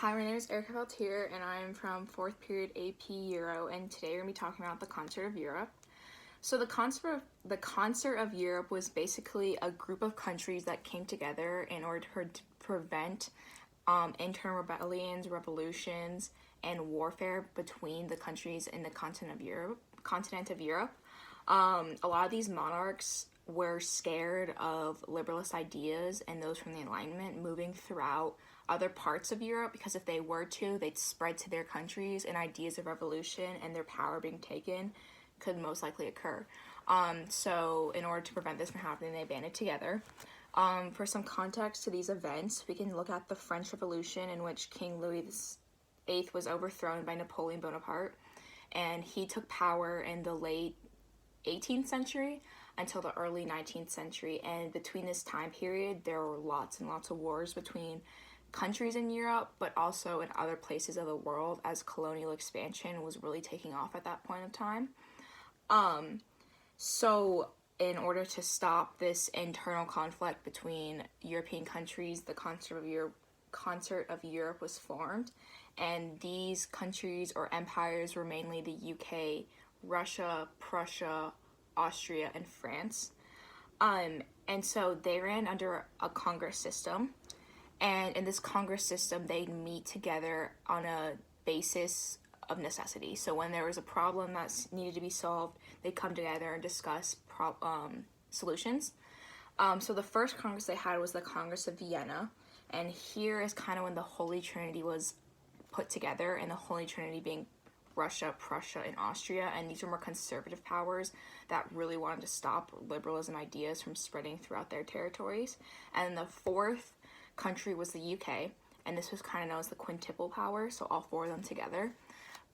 Hi, my name is Erica Valtier, and I am from 4th period AP Euro, and today we're going to be talking about the Concert of Europe. So the Concert of Europe was basically a group of countries that came together in order to prevent internal rebellions, revolutions, and warfare between the countries in the continent of Europe. A lot of these monarchs were scared of liberalist ideas and those from the Enlightenment moving throughout other parts of Europe, because if they were to, they'd spread to their countries, and ideas of revolution and their power being taken could most likely occur. So in order to prevent this from happening, they banded together. For some context to these events, we can look at the French Revolution, in which King Louis VIII was overthrown by Napoleon Bonaparte, and he took power in the late 18th century until the early 19th century. And between this time period, there were lots and lots of wars between countries in Europe, but also in other places of the world, as colonial expansion was really taking off at that point of time. So in order to stop this internal conflict between European countries, the Concert of Europe was formed, and these countries or empires were mainly the UK, Russia, Prussia, Austria, and France. And so they ran under a Congress system, and in this Congress system, they'd meet together on a basis of necessity. So when there was a problem that needed to be solved, they'd come together and discuss solutions. So the first Congress they had was the Congress of Vienna, and here is kind of when the Holy Trinity was put together, and the Holy Trinity being Russia, Prussia, and Austria, and these were more conservative powers that really wanted to stop liberalism ideas from spreading throughout their territories. And the fourth country was the UK, and this was kind of known as the quintuple power, so all four of them together.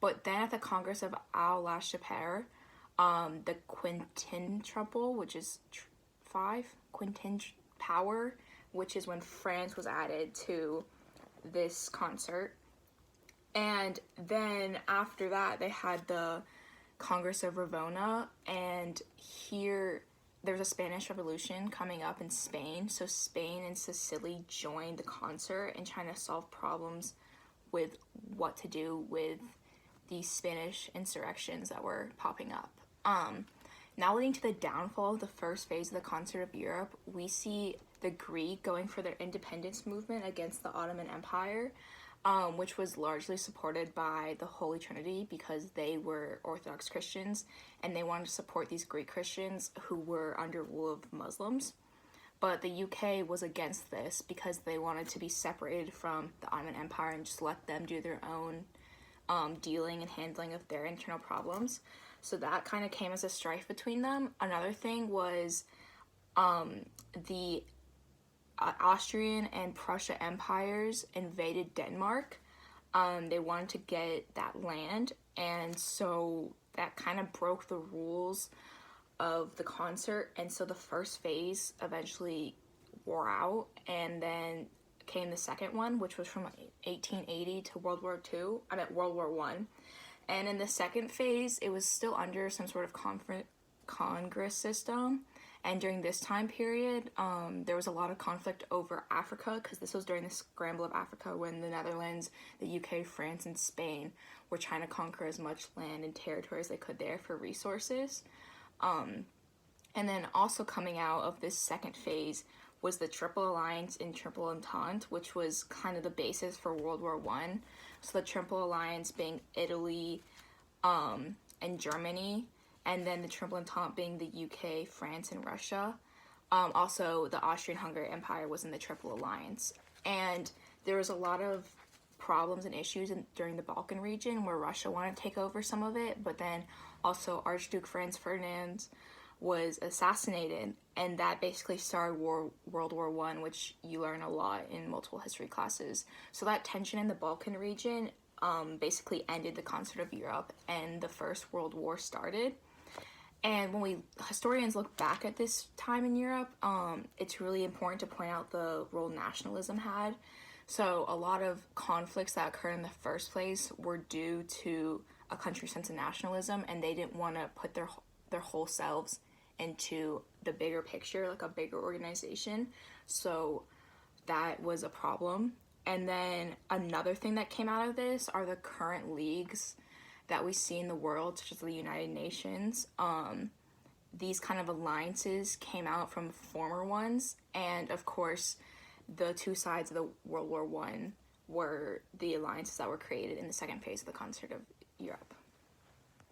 But then at the Congress of Aix-la-Chapelle, the quintuple, which is quintuple power, which is when France was added to this concert. And then after that, they had the Congress of Ravenna, and here there's a Spanish Revolution coming up in Spain, so Spain and Sicily joined the concert and trying to solve problems with what to do with these Spanish insurrections that were popping up. Now leading to the downfall of the first phase of the Concert of Europe, we see the Greek going for their independence movement against the Ottoman Empire, which was largely supported by the Holy Trinity because they were Orthodox Christians, and they wanted to support these Greek Christians who were under rule of Muslims. But the UK was against this because they wanted to be separated from the Ottoman Empire and just let them do their own dealing and handling of their internal problems. So that kind of came as a strife between them. Another thing was the Austrian and Prussia empires invaded Denmark. They wanted to get that land, and so that kind of broke the rules of the concert, and so the first phase eventually wore out, and then came the second one, which was from 1880 to World War One. And in the second phase, it was still under some sort of Congress system. And during this time period, there was a lot of conflict over Africa, because this was during the scramble of Africa when the Netherlands, the UK, France, and Spain were trying to conquer as much land and territory as they could there for resources. And then also coming out of this second phase was the Triple Alliance and Triple Entente, which was kind of the basis for World War I. So the Triple Alliance being Italy and Germany, and then the Triple Entente being the UK, France, and Russia. Also, the Austrian-Hungary Empire was in the Triple Alliance. And there was a lot of problems and issues during the Balkan region where Russia wanted to take over some of it, but then also Archduke Franz Ferdinand was assassinated, and that basically started World War I, which you learn a lot in multiple history classes. So that tension in the Balkan region basically ended the Concert of Europe, and the First World War started. And when historians look back at this time in Europe, it's really important to point out the role nationalism had. So a lot of conflicts that occurred in the first place were due to a country's sense of nationalism, and they didn't want to put their whole selves into the bigger picture, like a bigger organization. So that was a problem. And then another thing that came out of this are the current leagues that we see in the world, such as the United Nations. These kind of alliances came out from former ones, and of course, the two sides of the World War I were the alliances that were created in the second phase of the concert of Europe.